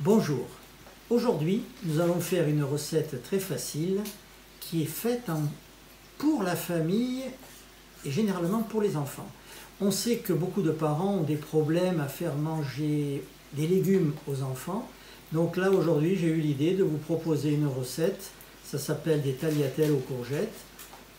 Bonjour, aujourd'hui nous allons faire une recette très facile qui est faite pour la famille et généralement pour les enfants. On sait que beaucoup de parents ont des problèmes à faire manger des légumes aux enfants. Donc là aujourd'hui j'ai eu l'idée de vous proposer une recette, ça s'appelle des tagliatelles aux courgettes.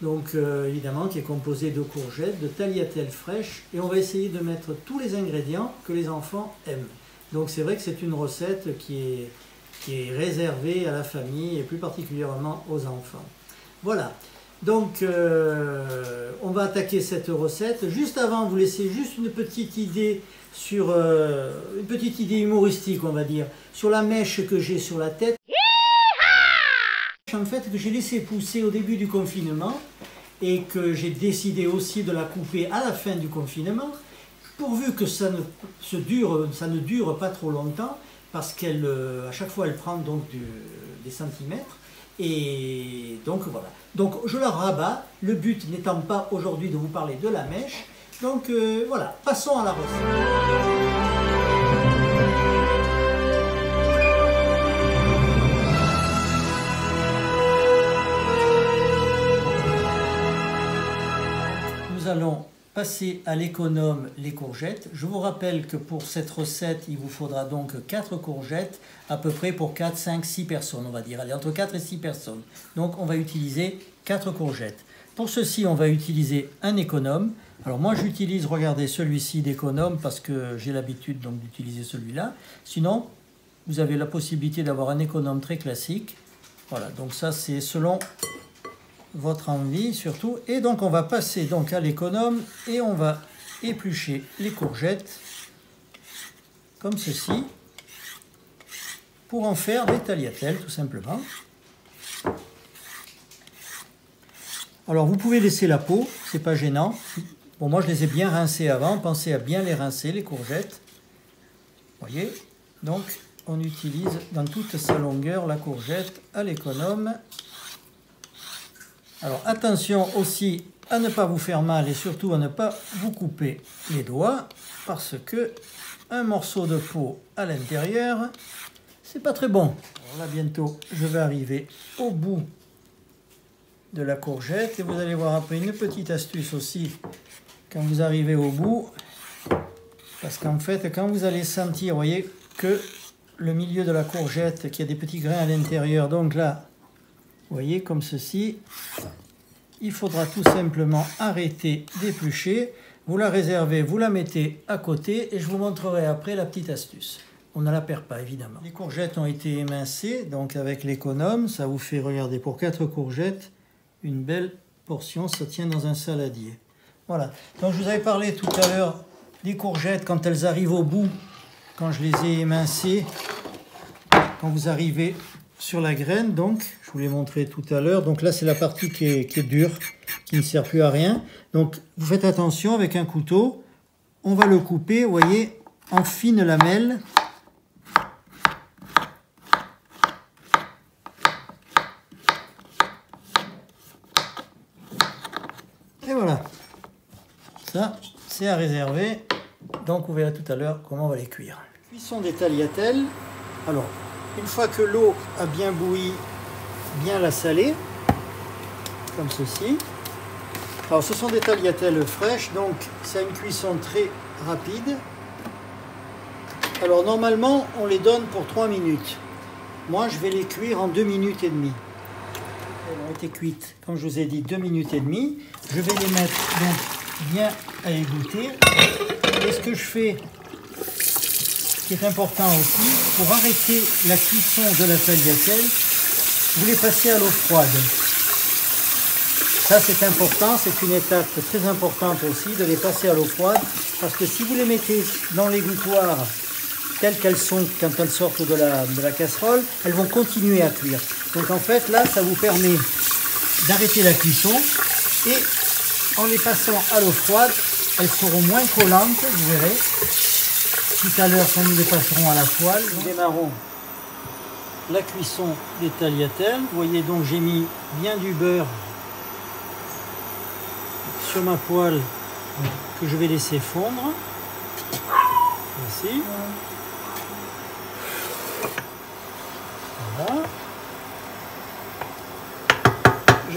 Donc évidemment qui est composée de courgettes, de tagliatelles fraîches et on va essayer de mettre tous les ingrédients que les enfants aiment. Donc c'est vrai que c'est une recette qui est réservée à la famille et plus particulièrement aux enfants. Voilà, donc on va attaquer cette recette. Juste avant, vous laissez juste une petite idée sur une petite idée humoristique, on va dire, sur la mèche que j'ai sur la tête. En fait, que j'ai laissé pousser au début du confinement et que j'ai décidé aussi de la couper à la fin du confinement, pourvu que ça ne dure pas trop longtemps, parce qu'à chaque fois elle prend donc des centimètres, et donc voilà. Donc je la rabats, le but n'étant pas aujourd'hui de vous parler de la mèche, donc voilà, passons à la recette. Nous allons passer à l'économe les courgettes. Je vous rappelle que pour cette recette, il vous faudra donc 4 courgettes, à peu près pour 4, 5, 6 personnes, on va dire. Allez, entre 4 et 6 personnes. Donc on va utiliser 4 courgettes. Pour ceci, on va utiliser un économe. Alors moi j'utilise, regardez, celui-ci d'économe parce que j'ai l'habitude donc d'utiliser celui-là. Sinon, vous avez la possibilité d'avoir un économe très classique. Voilà, donc ça c'est selon votre envie surtout. Et donc on va passer donc à l'économe et on va éplucher les courgettes comme ceci pour en faire des tagliatelles tout simplement. Alors vous pouvez laisser la peau, c'est pas gênant. Bon, moi je les ai bien rincées avant, pensez à bien les rincer les courgettes. Voyez, donc on utilise dans toute sa longueur la courgette à l'économe. Alors attention aussi à ne pas vous faire mal et surtout à ne pas vous couper les doigts parce que un morceau de peau à l'intérieur, c'est pas très bon. Alors là bientôt je vais arriver au bout de la courgette et vous allez voir après une petite astuce aussi quand vous arrivez au bout, parce qu'en fait quand vous allez sentir, voyez que le milieu de la courgette qui a des petits grains à l'intérieur, donc là vous voyez, comme ceci, il faudra tout simplement arrêter d'éplucher. Vous la réservez, vous la mettez à côté et je vous montrerai après la petite astuce. On ne la perd pas, évidemment. Les courgettes ont été émincées, donc avec l'économe, ça vous fait, regardez, pour 4 courgettes, une belle portion, ça tient dans un saladier. Voilà, donc je vous avais parlé tout à l'heure des courgettes, quand elles arrivent au bout, quand je les ai émincées, quand vous arrivez sur la graine, donc, je vous l'ai montré tout à l'heure. Donc là, c'est la partie qui est dure, qui ne sert plus à rien. Donc, vous faites attention avec un couteau. On va le couper, vous voyez, en fines lamelles. Et voilà. Ça, c'est à réserver. Donc, vous verrez tout à l'heure comment on va les cuire. Cuisson des tagliatelles. Alors, une fois que l'eau a bien bouilli, bien la saler, comme ceci. Alors ce sont des tagliatelles fraîches, donc c'est une cuisson très rapide. Alors normalement, on les donne pour 3 minutes. Moi, je vais les cuire en 2 minutes et demie. Elles ont été cuites, comme je vous ai dit, 2 minutes et demie. Je vais les mettre donc bien à égoutter. Et ce que je fais, qui est important aussi, pour arrêter la cuisson de la tagliatelle, vous les passez à l'eau froide. Ça c'est important, c'est une étape très importante aussi de les passer à l'eau froide, parce que si vous les mettez dans l'égouttoir telles qu'elles sont quand elles sortent de la casserole, elles vont continuer à cuire. Donc en fait là ça vous permet d'arrêter la cuisson et en les passant à l'eau froide, elles seront moins collantes, vous verrez. Tout à l'heure, quand nous les passerons à la poêle, nous démarrons la cuisson des tagliatelles. Vous voyez donc j'ai mis bien du beurre sur ma poêle que je vais laisser fondre. Voici.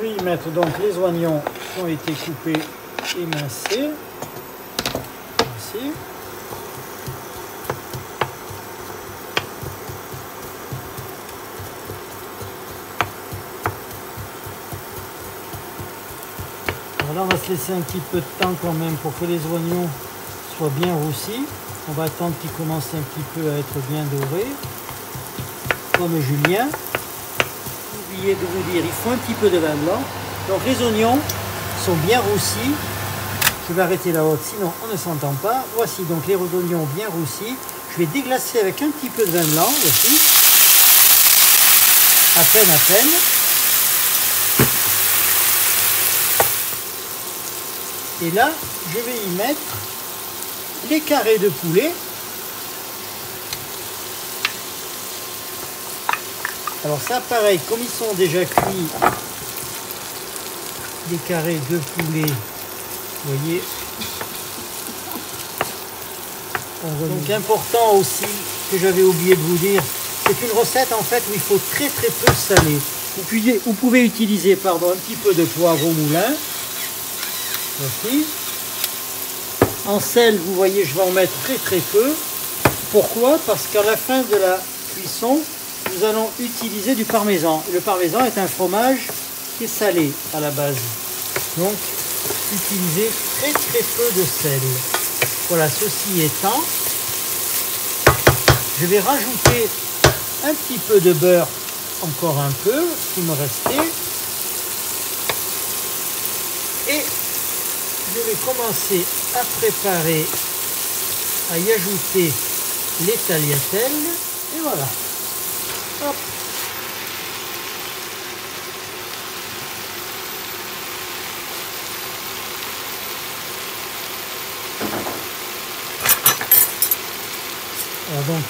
vais y mettre donc les oignons qui ont été coupés, émincés. Ici. Alors là, on va se laisser un petit peu de temps quand même pour que les oignons soient bien roussis. On va attendre qu'ils commencent un petit peu à être bien dorés. Comme Julien. Oublié de vous dire, il faut un petit peu de vin blanc. Donc les oignons sont bien roussis. Je vais arrêter la haute, sinon on ne s'entend pas. Voici donc les oignons bien roussis. Je vais déglacer avec un petit peu de vin blanc aussi. À peine. Et là, je vais y mettre les carrés de poulet. Alors ça, pareil, comme ils sont déjà cuits, les carrés de poulet, vous voyez. Donc important aussi, que j'avais oublié de vous dire, c'est une recette en fait où il faut très peu saler. Vous pouvez utiliser un petit peu de poivre au moulin. Voici. En sel, vous voyez, je vais en mettre très peu. Pourquoi? Parce qu'à la fin de la cuisson, nous allons utiliser du parmesan. Le parmesan est un fromage qui est salé à la base. Donc, utilisez très peu de sel. Voilà, ceci étant, je vais rajouter un petit peu de beurre, encore un peu, qui me restait. Et je vais commencer à préparer, à y ajouter les tagliatelles. Et voilà. Hop. Alors donc,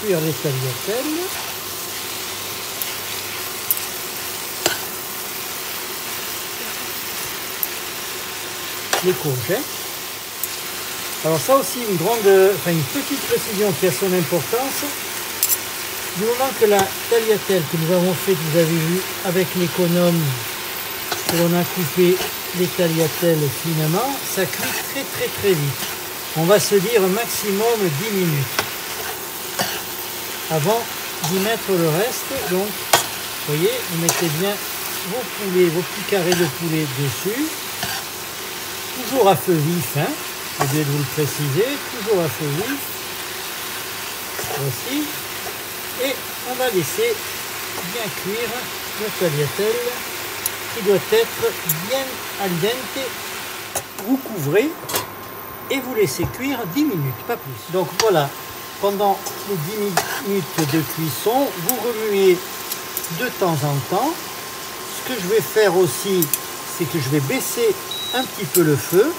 cuire les tagliatelles. Les courgettes. Alors ça aussi une petite précision qui a son importance. Du moment que la tagliatelle que nous avons fait, vous avez vu avec l'économe, que l'on a coupé les tagliatelles finement, ça cuit très vite. On va se dire maximum 10 minutes avant d'y mettre le reste. Donc, vous voyez, vous mettez bien vos poulets, vos petits carrés de poulet dessus. Toujours à feu vif, hein, j'ai oublié de vous le préciser, toujours à feu vif. Voici. Et on va laisser bien cuire le tagliatelle qui doit être bien al dente. Vous couvrez et vous laissez cuire 10 minutes, pas plus. Donc voilà, pendant les 10 minutes de cuisson, vous remuez de temps en temps. Ce que je vais faire aussi, c'est que je vais baisser un petit peu le feu.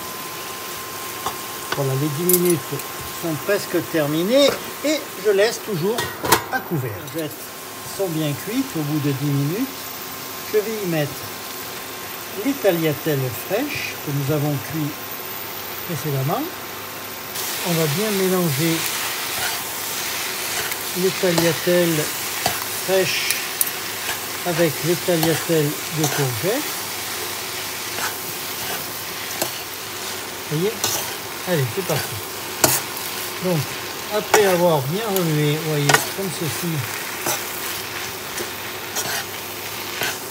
Voilà, les 10 minutes sont presque terminées et je laisse toujours à couvert. Les courgettes sont bien cuites au bout de 10 minutes. Je vais y mettre les tagliatelles fraîches que nous avons cuit précédemment. On va bien mélanger les tagliatelles fraîches avec les tagliatelles de courgettes. Vous voyez? Allez, c'est parti. Donc, après avoir bien remué, vous voyez, comme ceci,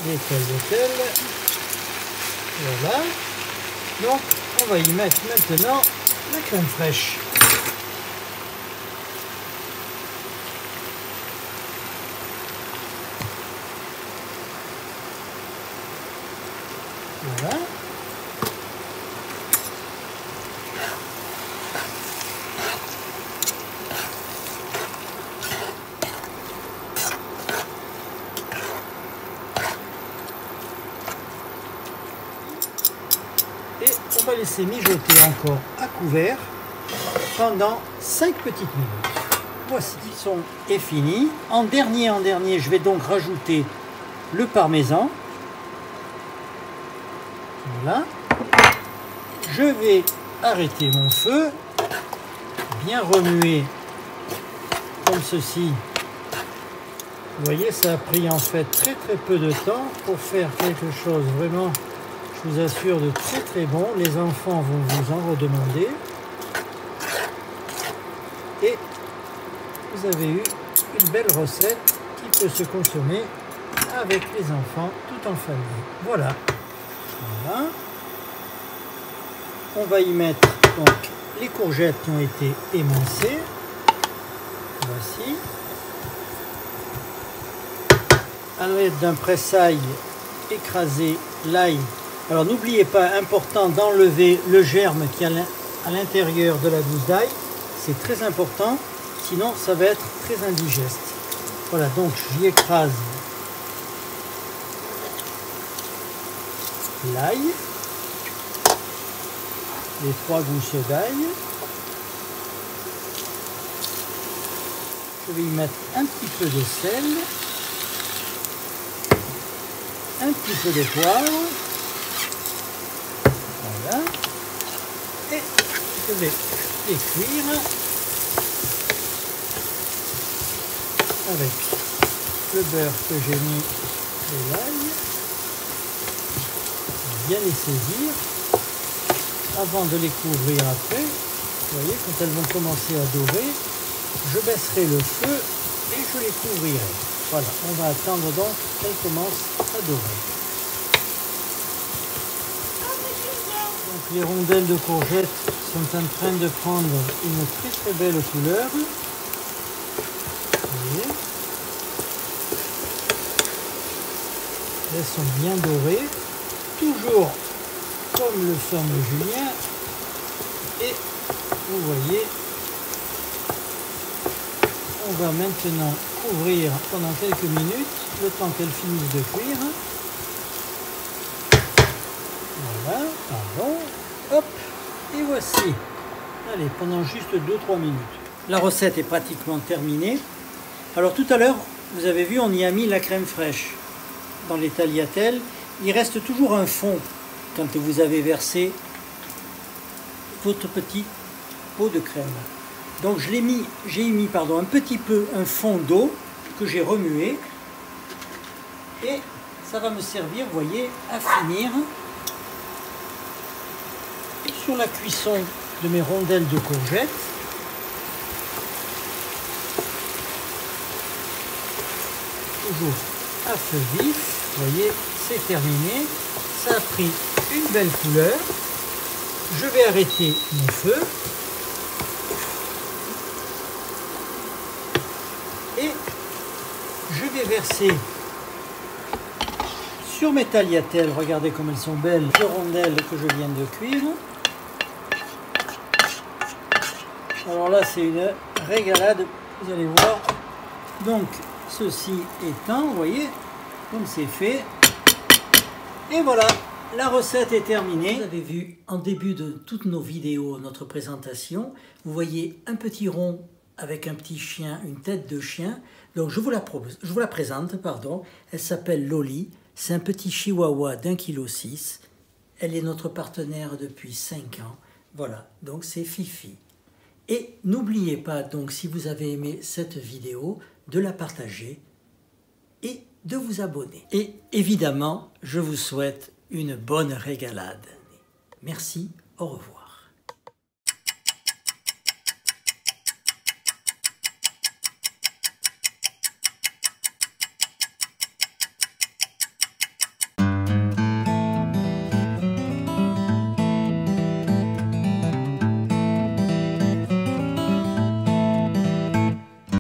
les tagliatelles. Voilà. Donc, on va y mettre maintenant la crème fraîche. Voilà. Et on va laisser mijoter encore à couvert pendant 5 petites minutes. Voici, le cuisson est fini. En dernier, je vais donc rajouter le parmesan. Voilà. Je vais arrêter mon feu, bien remuer comme ceci Vous voyez, ça a pris en fait très peu de temps pour faire quelque chose vraiment, je vous assure, de très bon. Les enfants vont vous en redemander. Et vous avez eu une belle recette qui peut se consommer avec les enfants tout en famille. Voilà. Voilà. On va y mettre donc les courgettes qui ont été émincées. Voici. À l'aide d'un presse-ail, écraser l'ail. Alors n'oubliez pas, important d'enlever le germe qui est à l'intérieur de la gousse d'ail. C'est très important, sinon ça va être très indigeste. Voilà, donc j'y écrase l'ail, les 3 gousses d'ail. Je vais y mettre un petit peu de sel, un petit peu de poivre, voilà, et je vais les cuire avec le beurre que j'ai mis de l'ail, bien les saisir avant de les couvrir après. Vous voyez, quand elles vont commencer à dorer, je baisserai le feu et je les couvrirai. Voilà, on va attendre donc qu'elles commencent à dorer. Donc les rondelles de courgettes sont en train de prendre une très belle couleur. Vous voyez, elles sont bien dorées, toujours comme le fameux Julien. Et vous voyez, on va maintenant couvrir pendant quelques minutes, le temps qu'elles finissent de cuire. Voilà, pardon, hop, et voici. Allez, pendant juste 2-3 minutes. La recette est pratiquement terminée. Alors tout à l'heure, vous avez vu, on y a mis la crème fraîche dans les tagliatelles. Il reste toujours un fond quand vous avez versé votre petit pot de crème. Donc j'ai mis un petit peu un fond d'eau que j'ai remué et ça va me servir, vous voyez, à finir sur la cuisson de mes rondelles de courgettes. Toujours à feu vif, vous voyez, c'est terminé. Ça a pris une belle couleur. Je vais arrêter mon feu. Et je vais verser sur mes tagliatelles, regardez comme elles sont belles, les rondelles que je viens de cuire. Alors là, c'est une régalade, vous allez voir. Donc, ceci étant, vous voyez, comme c'est fait. Et voilà, la recette est terminée. Vous avez vu en début de toutes nos vidéos, notre présentation, vous voyez un petit rond avec un petit chien, une tête de chien. Donc je vous la présente, pardon. Elle s'appelle Loli. C'est un petit chihuahua d'1,6 kg. Elle est notre partenaire depuis 5 ans. Voilà, donc c'est Fifi. Et n'oubliez pas, donc, si vous avez aimé cette vidéo, de la partager et de vous abonner. Et évidemment, je vous souhaite une bonne régalade. Merci, au revoir.